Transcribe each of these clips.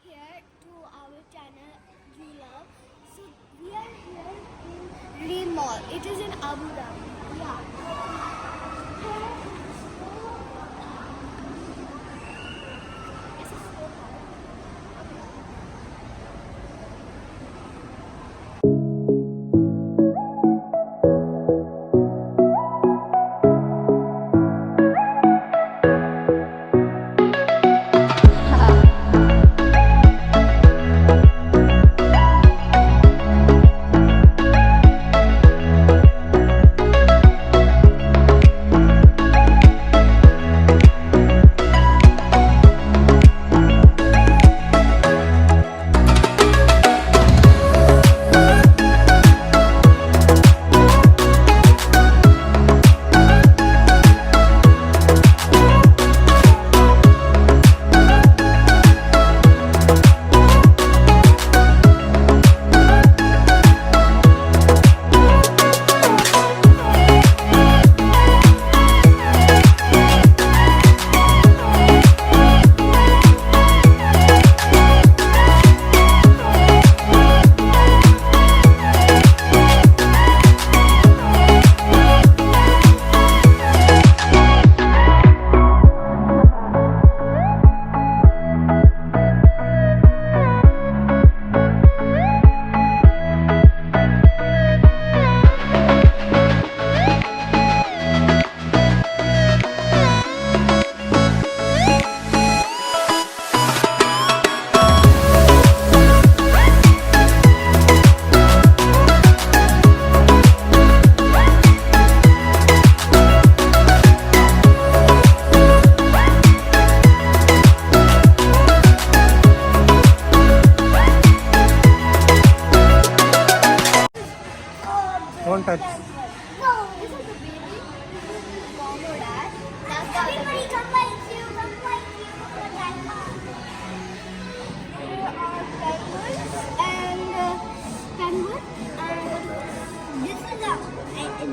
here to our channel you love. So we are here in Reem Mall. It is in Abu Dhabi. Yeah. Don't touch. No, this is the baby. This is mom or dad. That's everybody come like you, come like you. There are penguins and this is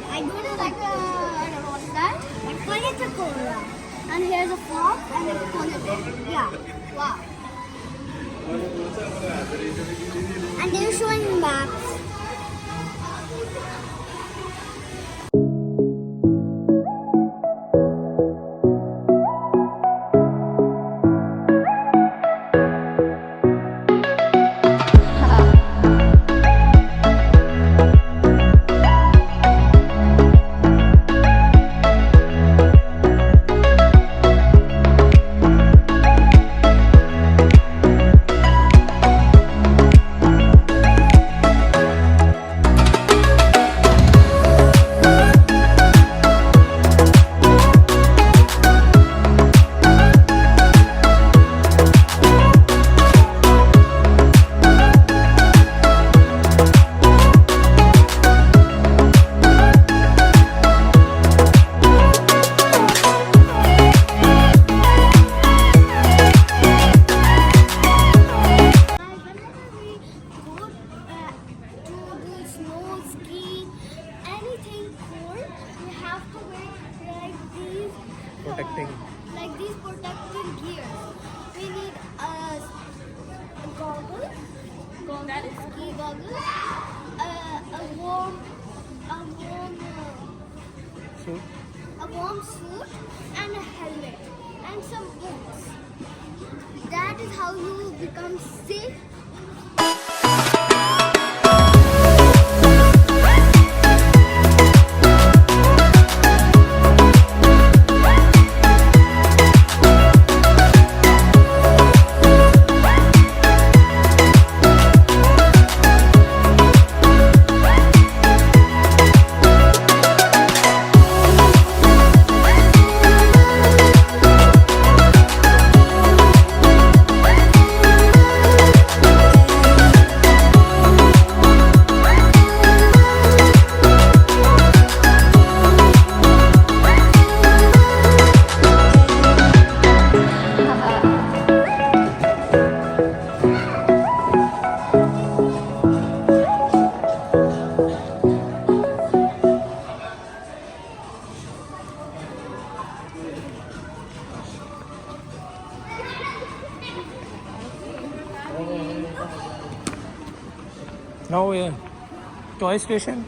I don't know like I don't know what's that. I call it a cobra. And here's a fox and a pony. Yeah. Wow. And they're showing maps. Protecting. Like these protective gears. We need a goggle, ski goggles, Suit. a warm suit, and a helmet, and some boots. That is how you become safe. Now, toy station.